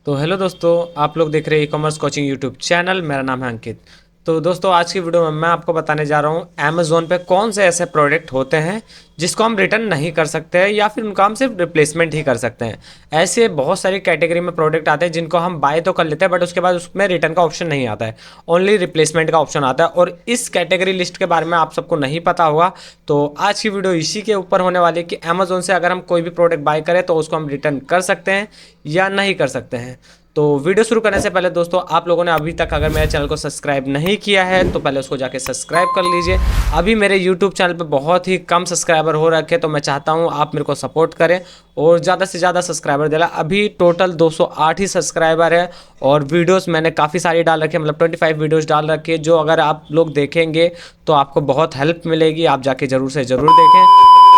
तो हेलो दोस्तों, आप लोग देख रहे हैं e commerce coaching YouTube channel. मेरा नाम है अंकित। तो दोस्तों, आज की वीडियो में मैं आपको बताने जा रहा हूँ अमेज़ोन पे कौन से ऐसे प्रोडक्ट होते हैं जिसको हम रिटर्न नहीं कर सकते हैं या फिर उनका हम सिर्फ रिप्लेसमेंट ही कर सकते हैं। ऐसे बहुत सारी कैटेगरी में प्रोडक्ट आते हैं जिनको हम बाय तो कर लेते हैं, बट उसके बाद उसमें रिटर्न का ऑप्शन नहीं आता है, ओनली रिप्लेसमेंट का ऑप्शन आता है। और इस कैटेगरी लिस्ट के बारे में आप सबको नहीं पता होगा, तो आज की वीडियो इसी के ऊपर होने वाली है कि अमेज़ोन से अगर हम कोई भी प्रोडक्ट बाय करें तो उसको हम रिटर्न कर सकते हैं या नहीं कर सकते हैं। तो वीडियो शुरू करने से पहले दोस्तों, आप लोगों ने अभी तक अगर मेरे चैनल को सब्सक्राइब नहीं किया है तो पहले उसको जाके सब्सक्राइब कर लीजिए। अभी मेरे यूट्यूब चैनल पे बहुत ही कम सब्सक्राइबर हो रखे, तो मैं चाहता हूँ आप मेरे को सपोर्ट करें और ज़्यादा से ज़्यादा सब्सक्राइबर दिला। अभी टोटल 208 ही सब्सक्राइबर है और वीडियोस मैंने काफ़ी सारी डाल रखी है, मतलब 25 वीडियोस डाल रखी है, जो अगर आप लोग देखेंगे तो आपको बहुत हेल्प मिलेगी। आप जाके ज़रूर से ज़रूर देखें।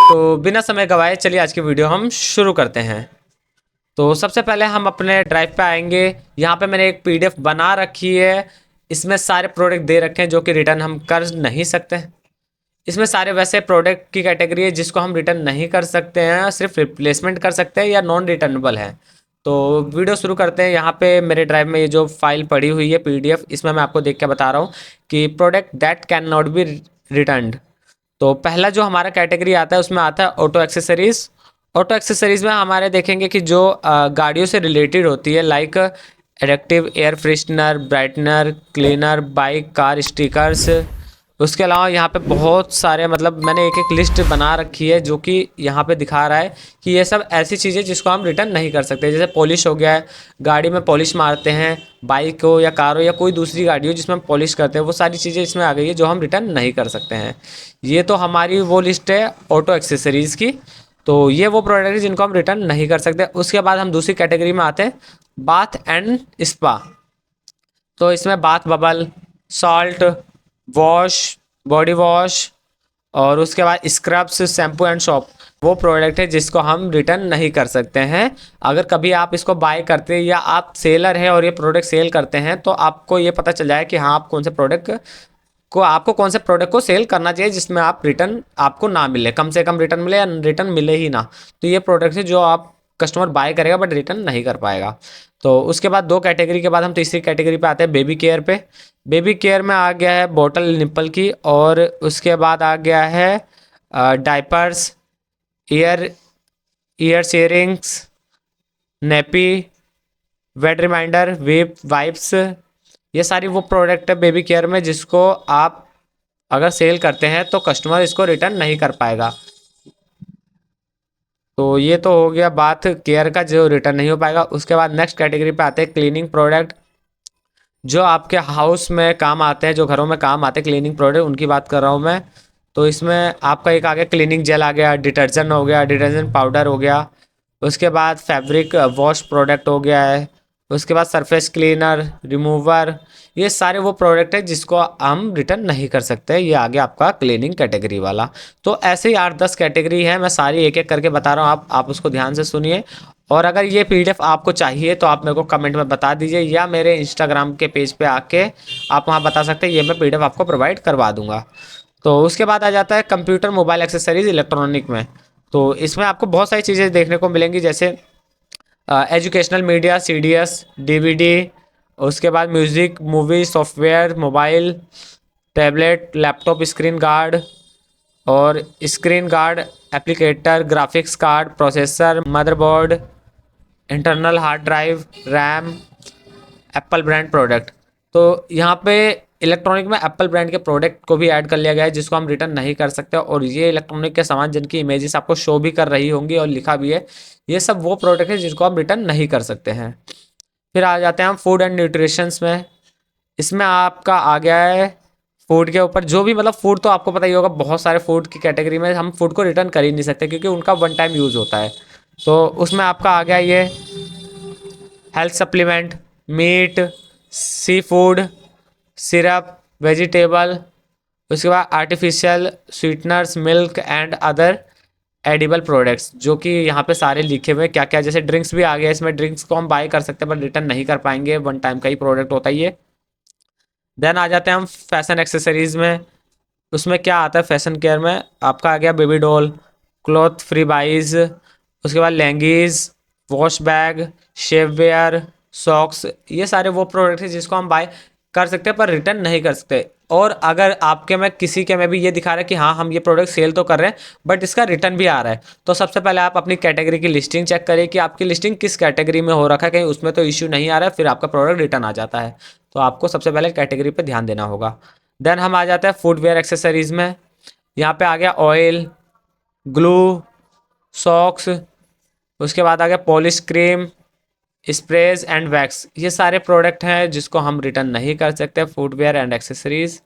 तो बिना समय गवाए चलिए आज की वीडियो हम शुरू करते हैं। तो सबसे पहले हम अपने ड्राइव पे आएंगे। यहाँ पे मैंने एक पीडीएफ बना रखी है। इसमें सारे प्रोडक्ट दे रखे हैं जो कि रिटर्न हम कर नहीं सकते। इसमें सारे वैसे प्रोडक्ट की कैटेगरी है जिसको हम रिटर्न नहीं कर सकते हैं, सिर्फ रिप्लेसमेंट कर सकते हैं या नॉन रिटर्नेबल है। तो वीडियो शुरू करते हैं। यहाँ पे मेरे ड्राइव में ये जो फाइल पड़ी हुई है पीडीएफ, इसमें मैं आपको देख के बता रहा हूँ कि product that can not be return. तो पहला जो हमारा कैटेगरी आता है उसमें आता है ऑटो एक्सेसरीज। ऑटो एक्सेसरीज में हमारे देखेंगे कि जो गाड़ियों से रिलेटेड होती है, like addictive air freshener, brightener, cleaner, bike car stickers. उसके अलावा यहाँ पे बहुत सारे, मतलब मैंने एक एक लिस्ट बना रखी है जो कि यहाँ पे दिखा रहा है कि ये सब ऐसी चीज़ें जिसको हम रिटर्न नहीं कर सकते। जैसे पॉलिश हो गया है, गाड़ी में पॉलिश मारते हैं, बाइक हो या कार हो या कोई दूसरी गाड़ी हो जिसमें हम पॉलिश करते हैं, वो सारी चीज़ें इसमें आ गई है जो हम रिटर्न नहीं कर सकते हैं। ये तो हमारी वो लिस्ट है ऑटो एक्सेसरीज़ की। तो ये वो प्रोडक्ट है जिनको हम रिटर्न नहीं कर सकते। उसके बाद हम दूसरी कैटेगरी में आते हैं, बाथ एंड स्पा। तो इसमें bath bubble, salt, wash, body wash और उसके बाद स्क्रब्स, शैम्पू एंड सोप, वो प्रोडक्ट है जिसको हम रिटर्न नहीं कर सकते हैं। अगर कभी आप इसको बाय करते हैं या आप सेलर हैं और ये प्रोडक्ट सेल करते हैं तो आपको ये पता चल जाए कि हाँ, आप कौन से प्रोडक्ट को, आपको कौन से प्रोडक्ट को सेल करना चाहिए जिसमें आप रिटर्न आपको ना मिले, कम से कम रिटर्न मिले या रिटर्न मिले ही ना। तो ये प्रोडक्ट है जो आप कस्टमर बाय करेगा बट रिटर्न नहीं कर पाएगा। तो उसके बाद दो कैटेगरी के बाद हम तीसरी कैटेगरी पे आते हैं, बेबी केयर पे। बेबी केयर में आ गया है बॉटल निप्पल की, और उसके बाद आ गया है diapers, ear ear sharings, nappy, wet reminder, weep wipes. ये सारी वो प्रोडक्ट है बेबी केयर में जिसको आप अगर सेल करते हैं तो कस्टमर इसको रिटर्न नहीं कर पाएगा। तो ये तो हो गया बात केयर का, जो रिटर्न नहीं हो पाएगा। उसके बाद नेक्स्ट कैटेगरी पे आते हैं क्लीनिंग प्रोडक्ट, जो आपके हाउस में काम आते हैं, जो घरों में काम आते हैं क्लीनिंग प्रोडक्ट, उनकी बात कर रहा हूँ मैं। तो इसमें आपका एक आ गया क्लीनिंग जेल, आ गया डिटर्जेंट, हो गया डिटर्जेंट पाउडर, हो गया उसके बाद फैब्रिक वॉश प्रोडक्ट हो गया है, उसके बाद सरफेस क्लीनर, रिमूवर। ये सारे वो प्रोडक्ट है जिसको हम रिटर्न नहीं कर सकते। ये आ गया आपका क्लीनिंग कैटेगरी वाला। तो ऐसे ही 8-10 कैटेगरी है, मैं सारी एक एक करके बता रहा हूँ, आप उसको ध्यान से सुनिए। और अगर ये पीडीएफ आपको चाहिए तो आप मेरे को कमेंट में बता दीजिए या मेरे इंस्टाग्राम के पेज पे आके आप वहाँ बता सकते हैं, ये मैं पीडीएफ आपको प्रोवाइड करवा दूंगा। तो उसके बाद आ जाता है कंप्यूटर मोबाइल एक्सेसरीज इलेक्ट्रॉनिक में। तो इसमें आपको बहुत सारी चीज़ें देखने को मिलेंगी, जैसे एजुकेशनल मीडिया, सीडीएस, डीवीडी, उसके बाद music, movie, software, mobile, tablet, laptop, screen guard और screen guard applicator, graphics card, processor, motherboard, internal hard drive, RAM, Apple brand product. तो यहाँ पे इलेक्ट्रॉनिक में एप्पल ब्रांड के प्रोडक्ट को भी ऐड कर लिया गया है जिसको हम रिटर्न नहीं कर सकते। और ये इलेक्ट्रॉनिक के सामान जिनकी इमेजेस आपको शो भी कर रही होंगी और लिखा भी है, ये सब वो प्रोडक्ट है जिनको हम रिटर्न नहीं कर सकते हैं। फिर आ जाते हैं हम फूड एंड न्यूट्रिशंस में। इसमें आपका आ गया है फूड के ऊपर, जो भी, मतलब फूड तो आपको पता ही होगा, बहुत सारे फूड की कैटेगरी में हम फूड को रिटर्न कर ही नहीं सकते क्योंकि उनका वन टाइम यूज़ होता है। तो उसमें आपका आ गया ये health supplement, meet, sea food, syrup, vegetable, उसके बाद artificial sweeteners, milk and other edible products, जो कि यहाँ पे सारे लिखे हुए क्या क्या, जैसे ड्रिंक्स भी आ गया। इसमें ड्रिंक्स को हम बाय कर सकते हैं पर रिटर्न नहीं कर पाएंगे, वन टाइम का ही प्रोडक्ट होता है ये। देन आ जाते हैं हम फैशन एक्सेसरीज में। उसमें क्या आता है फैशन केयर में, आपका आ गया baby doll, cloth freebies, उसके बाद leggings, wash bag, shapewear, socks, ये सारे वो प्रोडक्ट हैं जिसको हम बाय कर सकते हैं पर रिटर्न नहीं कर सकते। और अगर आपके में किसी के में भी ये दिखा रहा है कि हाँ हम ये प्रोडक्ट सेल तो कर रहे हैं बट इसका रिटर्न भी आ रहा है, तो सबसे पहले आप अपनी कैटेगरी की लिस्टिंग चेक करिए कि आपकी लिस्टिंग किस कैटेगरी में हो रखा है, कहीं उसमें तो इश्यू नहीं आ रहा है, फिर आपका प्रोडक्ट रिटर्न आ जाता है। तो आपको सबसे पहले कैटेगरी पे ध्यान देना होगा। देन हम आ जाते हैं फुटवेयर एक्सेसरीज में। यहाँ पे आ गया ऑयल, ग्लू, सॉक्स, उसके बाद आ गया polish cream, sprays and wax, ये सारे प्रोडक्ट हैं जिसको हम रिटर्न नहीं कर सकते, फुटवेयर एंड एक्सेसरीज।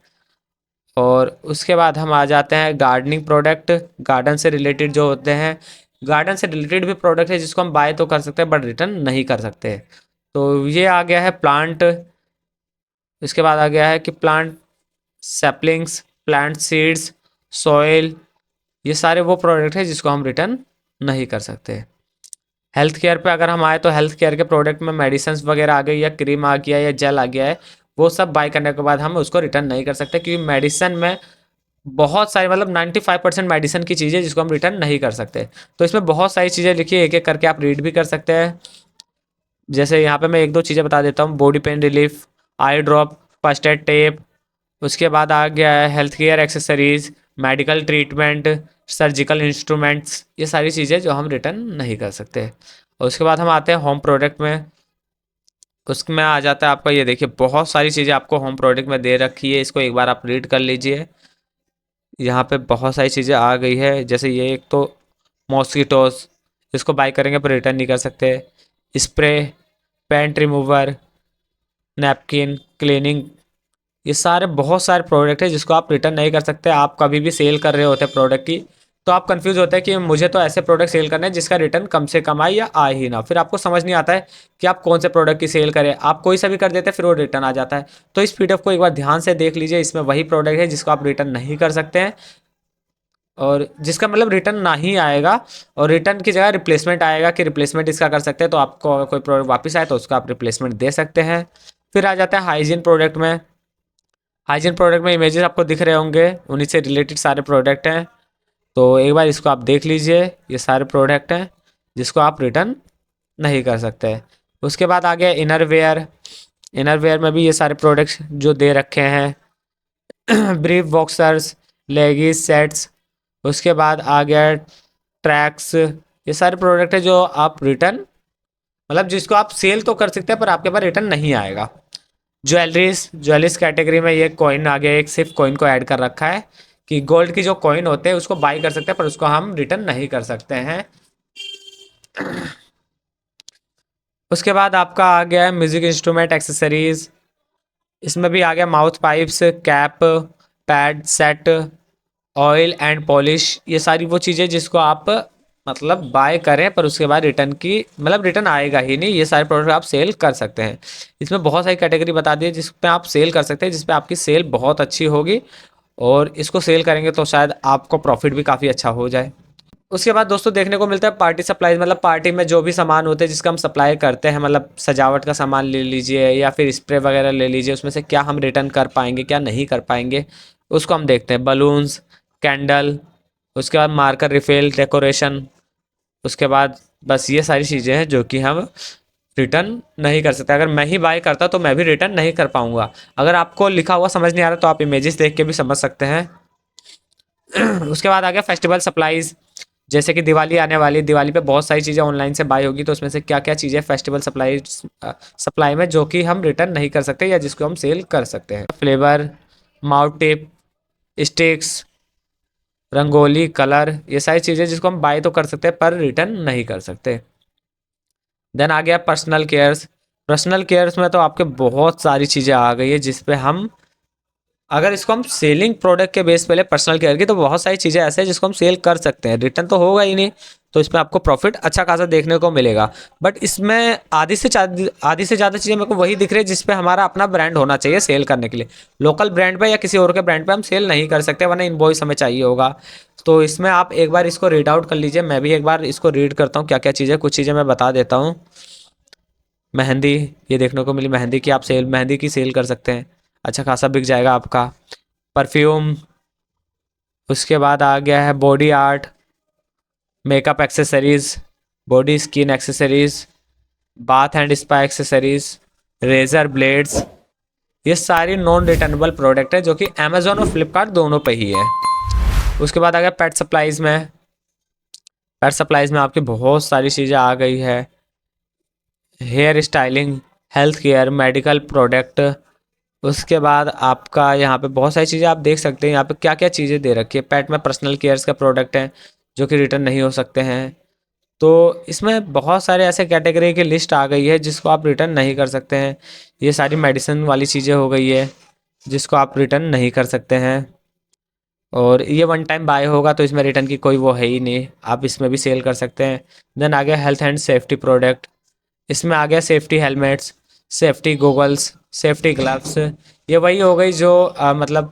और उसके बाद हम आ जाते हैं गार्डनिंग प्रोडक्ट, गार्डन से रिलेटेड जो होते हैं, गार्डन से रिलेटेड भी प्रोडक्ट है जिसको हम बाय तो कर सकते हैं बट रिटर्न नहीं कर सकते। तो ये आ गया है प्लांट, इसके बाद आ गया है कि plant saplings, plant seeds, soil, ये सारे वो प्रोडक्ट है जिसको हम रिटर्न नहीं कर सकते। हेल्थ केयर पे अगर हम आए तो हेल्थ केयर के प्रोडक्ट में मेडिसिन वगैरह आ गई या क्रीम आ गया या जेल आ गया है, वो सब बाय करने के बाद हम उसको रिटर्न नहीं कर सकते, क्योंकि मेडिसिन में बहुत सारी मतलब 95% मेडिसिन की चीज़ें जिसको हम रिटर्न नहीं कर सकते। तो इसमें बहुत सारी चीज़ें लिखी है, एक एक करके आप रीड भी कर सकते हैं। जैसे यहाँ पे मैं एक दो चीज़ें बता देता हूँ, बॉडी पेन रिलीफ, आई ड्रॉप, फर्स्ट एड टेप, उसके बाद आ गया है health care accessories, medical treatment, surgical instruments, ये सारी चीज़ें जो हम रिटर्न नहीं कर सकते। और उसके बाद हम आते हैं होम प्रोडक्ट में। उसमें आ जाता है आपका, ये देखिए बहुत सारी चीज़ें आपको होम प्रोडक्ट में दे रखी है, इसको एक बार आप रीड कर लीजिए। यहाँ पे बहुत सारी चीज़ें आ गई है, जैसे ये एक तो मॉस्किटोस, इसको बाय करेंगे पर रिटर्न नहीं कर सकते। Spray, paint remover, napkin, cleaning, ये सारे बहुत सारे प्रोडक्ट है जिसको आप रिटर्न नहीं कर सकते। आप कभी भी सेल कर रहे होते हैं प्रोडक्ट की, तो आप कंफ्यूज होते हैं कि मुझे तो ऐसे प्रोडक्ट सेल करने हैं जिसका रिटर्न कम से कम आए या आ ही ना, फिर आपको समझ नहीं आता है कि आप कौन से प्रोडक्ट की सेल करें, आप कोई सा भी कर देते हैं फिर वो रिटर्न आ जाता है। तो इस पीडीएफ को एक बार ध्यान से देख लीजिए, इसमें वही प्रोडक्ट है जिसको आप रिटर्न नहीं कर सकते हैं और जिसका मतलब रिटर्न ना ही आएगा, और रिटर्न की जगह रिप्लेसमेंट आएगा कि रिप्लेसमेंट इसका कर सकते हैं, तो आपको अगर कोई प्रोडक्ट वापस आए तो उसका आप रिप्लेसमेंट दे सकते हैं। फिर आ जाता है हाइजीन प्रोडक्ट में। हाइजीन प्रोडक्ट में इमेजेस आपको दिख रहे होंगे, उन्हीं से रिलेटेड सारे प्रोडक्ट हैं। तो एक बार इसको आप देख लीजिए, ये सारे प्रोडक्ट हैं जिसको आप रिटर्न नहीं कर सकते। उसके बाद आ गया इनर वेयर। इनर वेयर में भी ये सारे प्रोडक्ट्स जो दे रखे हैं ब्रीफ बॉक्सर्स, लेगीज सेट्स, उसके बाद आ गया ट्रैक्स, ये सारे प्रोडक्ट है जो आप रिटर्न मतलब जिसको आप सेल तो कर सकते हैं पर आपके पास रिटर्न नहीं आएगा। ज्वेलरीज, ज्वेलरीज कैटेगरी में ये कॉइन आ गया, एक सिर्फ कॉइन को ऐड कर रखा है कि गोल्ड की जो कॉइन होते हैं उसको बाई कर सकते हैं पर उसको हम रिटर्न नहीं कर सकते हैं। उसके बाद आपका आ गया है म्यूजिक इंस्ट्रूमेंट एक्सेसरीज, इसमें भी आ गया mouth pipes, cap, pad set, oil and polish, ये सारी वो चीज़ें जिसको आप मतलब बाय करें पर उसके बाद रिटर्न की मतलब रिटर्न आएगा ही नहीं, ये सारे प्रोडक्ट आप सेल कर सकते हैं। इसमें बहुत सारी कैटेगरी बता दी है जिस पे आप सेल कर सकते हैं, जिस पे आपकी सेल बहुत अच्छी होगी और इसको सेल करेंगे तो शायद आपको प्रॉफिट भी काफ़ी अच्छा हो जाए। उसके बाद दोस्तों देखने को मिलता है पार्टी सप्लाईज, मतलब पार्टी में जो भी सामान होते हैं जिसका हम सप्लाई करते हैं, मतलब सजावट का सामान ले लीजिए या फिर स्प्रे वगैरह ले लीजिए, उसमें से क्या हम रिटर्न कर पाएंगे क्या नहीं कर पाएंगे उसको हम देखते हैं। बलून्स, कैंडल, उसके बाद मार्कर रिफिल, डेकोरेशन, उसके बाद बस ये सारी चीज़ें हैं जो कि हम रिटर्न नहीं कर सकते। अगर मैं ही बाय करता तो मैं भी रिटर्न नहीं कर पाऊंगा। अगर आपको लिखा हुआ समझ नहीं आ रहा तो आप इमेजेस देख के भी समझ सकते हैं। उसके बाद आ गया फेस्टिवल सप्लाईज, जैसे कि दिवाली आने वाली है, दिवाली पे बहुत सारी चीज़ें ऑनलाइन से बाय होगी, तो उसमें से क्या क्या चीज़ें फेस्टिवल सप्लाई में जो कि हम रिटर्न नहीं कर सकते या जिसको हम सेल कर सकते हैं। Flavour, mouth tip, sticks, rangoli, colour, ये सारी चीज़ें जिसको हम बाय तो कर सकते हैं पर रिटर्न नहीं कर सकते। देन आ गया पर्सनल केयर्स। पर्सनल केयर्स में तो आपके बहुत सारी चीज़ें आ गई है जिस पे हम अगर इसको हम सेलिंग प्रोडक्ट के बेस पे ले पर्सनल केयर की, तो बहुत सारी चीज़ें ऐसे हैं जिसको हम सेल कर सकते हैं, रिटर्न तो होगा ही नहीं, तो इसमें आपको प्रॉफिट अच्छा खासा देखने को मिलेगा। बट इसमें आधी से ज़्यादा चीज़ें मेरे को वही दिख रही है जिस पे हमारा अपना ब्रांड होना चाहिए सेल करने के लिए। लोकल ब्रांड पे या किसी और के ब्रांड पे हम सेल नहीं कर सकते, वरना इनवॉइस हमें चाहिए होगा। तो इसमें आप एक बार इसको रीड आउट कर लीजिए, मैं भी एक बार इसको रीड करता हूँ क्या क्या चीज़ें, कुछ चीज़ें मैं बता देता हूँ। मेहंदी, ये देखने को मिली मेहंदी की, आप सेल मेहंदी की सेल कर सकते हैं, अच्छा खासा बिक जाएगा आपका। परफ्यूम, उसके बाद आ गया है body art, makeup accessories, body skin accessories, bath and spa accessories, razor blades, ये सारी नॉन रिटर्नेबल प्रोडक्ट है जो कि अमेजोन और फ्लिपकार्ट दोनों पे ही है। उसके बाद आ गया पेट सप्लाईज में। पेट सप्लाईज में आपकी बहुत सारी चीज़ें आ गई है। Hair styling, health care, medical product. उसके बाद आपका यहाँ पे बहुत सारी चीज़ें आप देख सकते हैं, यहाँ पे क्या क्या चीज़ें दे रखी है। पेट में पर्सनल केयर्स का प्रोडक्ट है जो कि रिटर्न नहीं हो सकते हैं। तो इसमें बहुत सारे ऐसे कैटेगरी की लिस्ट आ गई है जिसको आप रिटर्न नहीं कर सकते हैं। ये सारी मेडिसिन वाली चीज़ें हो गई है जिसको आप रिटर्न नहीं कर सकते हैं। और ये वन टाइम बाय होगा तो इसमें रिटर्न की कोई वो है ही नहीं, आप इसमें भी सेल कर सकते हैं। देन आ गया हेल्थ एंड सेफ्टी प्रोडक्ट। इसमें आ गया safety helmets, safety goggles, safety gloves. ये वही हो गई जो मतलब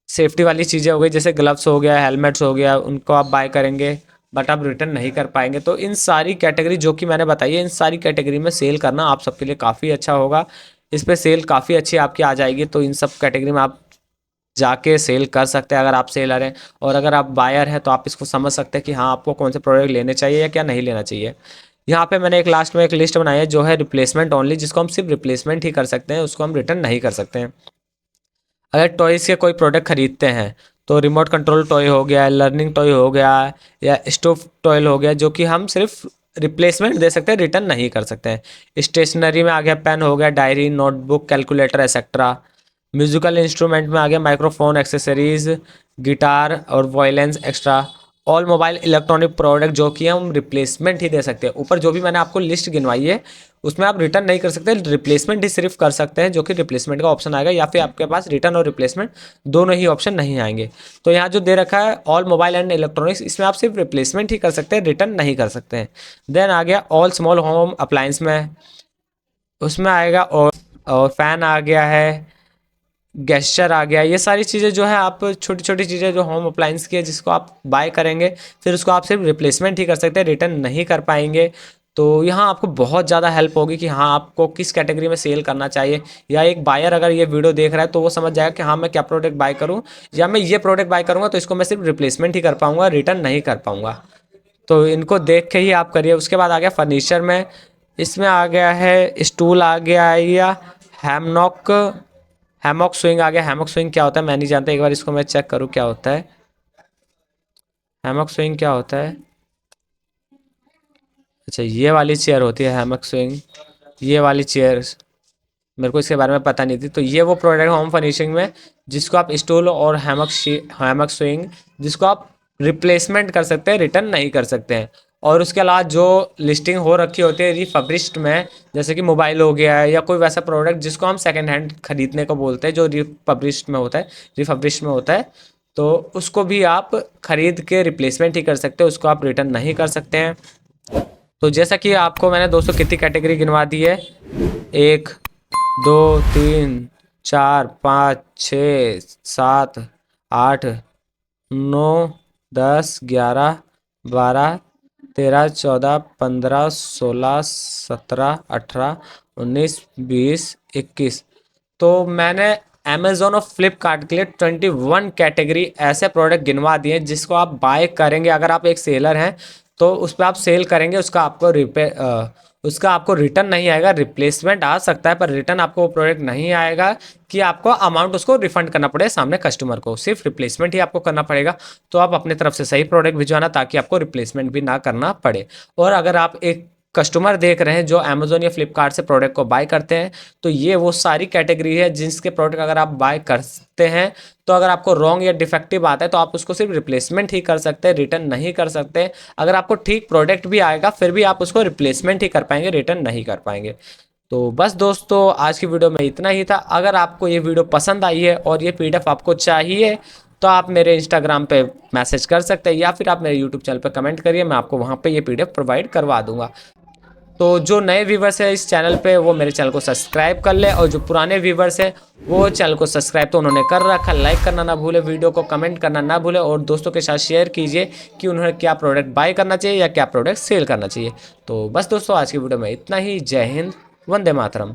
सेफ्टी वाली चीज़ें हो गई, जैसे ग्लव्स हो गया, हेलमेट्स हो गया, उनको आप बाय करेंगे बट आप रिटर्न नहीं कर पाएंगे। तो इन सारी कैटेगरी जो कि मैंने बताई है, इन सारी कैटेगरी में सेल करना आप सबके लिए काफ़ी अच्छा होगा। इस पर सेल काफ़ी अच्छी आपकी आ जाएगी। तो इन सब कैटेगरी में आप जाके सेल कर सकते हैं अगर आप सेलर हैं। और अगर आप बायर हैं तो आप इसको समझ सकते हैं कि हाँ आपको कौन से प्रोडक्ट लेने चाहिए या क्या नहीं लेना चाहिए। यहाँ पे मैंने एक लास्ट में एक लिस्ट बनाई है जो है रिप्लेसमेंट ओनली, जिसको हम सिर्फ रिप्लेसमेंट ही कर सकते हैं, उसको हम रिटर्न नहीं कर सकते हैं। अगर टॉयज़ के कोई प्रोडक्ट खरीदते हैं तो रिमोट कंट्रोल टॉय हो गया, लर्निंग टॉय हो गया या स्टोव टॉय हो गया, जो कि हम सिर्फ रिप्लेसमेंट दे सकते हैं, रिटर्न नहीं कर सकते हैं। स्टेशनरी में आ गया पेन हो गया, diary, notebook, calculator etcetera. Musical instrument में आ गया माइक्रोफोन, एक्सेसरीज, गिटार और violence extra. All mobile electronic product जो कि हम रिप्लेसमेंट ही दे सकते हैं। ऊपर जो भी मैंने आपको लिस्ट गिनवाई है उसमें आप रिटर्न नहीं कर सकते, रिप्लेसमेंट ही सिर्फ कर सकते हैं, जो कि रिप्लेसमेंट का ऑप्शन आएगा, या फिर आपके पास रिटर्न और रिप्लेसमेंट दोनों ही ऑप्शन नहीं आएंगे। तो यहाँ जो दे रखा है ऑल मोबाइल एंड इलेक्ट्रॉनिक्स, इसमें आप सिर्फ रिप्लेसमेंट ही कर सकते हैं, रिटर्न नहीं कर सकते हैं। देन आ गया ऑल स्मॉल होम अप्लायंस में, उसमें आएगा और फैन आ गया है, गेस्चर आ गया। ये सारी चीज़ें जो है आप छोटी छोटी चीज़ें जो होम अप्लायंस की है जिसको आप बाय करेंगे फिर उसको आप सिर्फ रिप्लेसमेंट ही कर सकते हैं, रिटर्न नहीं कर पाएंगे। तो यहाँ आपको बहुत ज़्यादा हेल्प होगी कि हाँ आपको किस कैटेगरी में सेल करना चाहिए, या एक बायर अगर ये वीडियो देख रहा है तो वो समझ जाएगा कि हाँ मैं क्या प्रोडक्ट बाय करूँ, या मैं ये प्रोडक्ट बाय करूँगा तो इसको मैं सिर्फ रिप्लेसमेंट ही कर पाऊँगा, रिटर्न नहीं कर पाऊँगा। तो इनको देख के ही आप करिए। उसके बाद आ गया फर्नीचर में, इसमें आ गया है स्टूल आ गया है, या हैमनॉक, हैमॉक स्विंग आ गया। हैमॉक स्विंग क्या होता है मैं नहीं जानता, एक बार इसको मैं चेक करूँ क्या होता है। हैमॉक स्विंग क्या होता है? अच्छा ये वाली चेयर होती है हैमॉक स्विंग, ये वाली चेयर मेरे को इसके बारे में पता नहीं थी। तो ये वो प्रोडक्ट होम फर्निशिंग में जिसको आप स्टूल और हैमॉक स्विंग जिसको आप रिप्लेसमेंट कर सकते हैं, रिटर्न नहीं कर सकते हैं। और उसके अलावा जो लिस्टिंग हो रखी होती है रिफब्रिश्ड में, जैसे कि मोबाइल हो गया है या कोई वैसा प्रोडक्ट जिसको हम सेकेंड हैंड खरीदने को बोलते हैं, जो रिफब्रिश्ड में होता है, रिफब्रिश्ड में होता है, तो उसको भी आप खरीद के रिप्लेसमेंट ही कर सकते हैं, उसको आप रिटर्न नहीं कर सकते हैं। तो जैसा कि आपको मैंने दोस्तों कितनी कैटेगरी गिनवा दी है, 1 2 3 4 5 6 7 8 9 10 11 12 13 14 15 16 17 18 19 20 21। तो मैंने अमेजोन और फ्लिपकार्ट के लिए 21 कैटेगरी ऐसे प्रोडक्ट गिनवा दिए जिसको आप बाय करेंगे। अगर आप एक सेलर हैं तो उस पर आप सेल करेंगे, उसका आपको रिटर्न नहीं आएगा, रिप्लेसमेंट आ सकता है पर रिटर्न आपको वो प्रोडक्ट नहीं आएगा कि आपको अमाउंट उसको रिफंड करना पड़े सामने कस्टमर को, सिर्फ रिप्लेसमेंट ही आपको करना पड़ेगा। तो आप अपने तरफ से सही प्रोडक्ट भिजवाना ताकि आपको रिप्लेसमेंट भी ना करना पड़े। और अगर आप एक कस्टमर देख रहे हैं जो अमेजोन या फ्लिपकार्ट से प्रोडक्ट को बाय करते हैं, तो ये वो सारी कैटेगरी है जिसके प्रोडक्ट अगर आप बाय करते हैं तो अगर आपको रॉन्ग या डिफेक्टिव आता है तो आप उसको सिर्फ रिप्लेसमेंट ही कर सकते हैं, रिटर्न नहीं कर सकते। अगर आपको ठीक प्रोडक्ट भी आएगा फिर भी आप उसको रिप्लेसमेंट ही कर पाएंगे, रिटर्न नहीं कर पाएंगे। तो बस दोस्तों आज की वीडियो में इतना ही था। अगर आपको ये वीडियो पसंद आई है और ये पीडीएफ आपको चाहिए तो आप मेरे इंस्टाग्राम पे मैसेज कर सकते हैं या फिर आप मेरे यूट्यूब चैनल पे कमेंट करिए, मैं आपको वहाँ पे ये पीडीएफ प्रोवाइड करवा दूंगा। तो जो नए व्यूवर्स है इस चैनल पे वो मेरे चैनल को सब्सक्राइब कर ले, और जो पुराने व्यूवर्स हैं वो चैनल को सब्सक्राइब तो उन्होंने कर रखा, लाइक करना ना भूले, वीडियो को कमेंट करना ना भूले, और दोस्तों के साथ शेयर कीजिए कि उन्हें क्या प्रोडक्ट बाय करना चाहिए या क्या प्रोडक्ट सेल करना चाहिए। तो बस दोस्तों आज की वीडियो में इतना ही। जय हिंद, वंदे मातरम।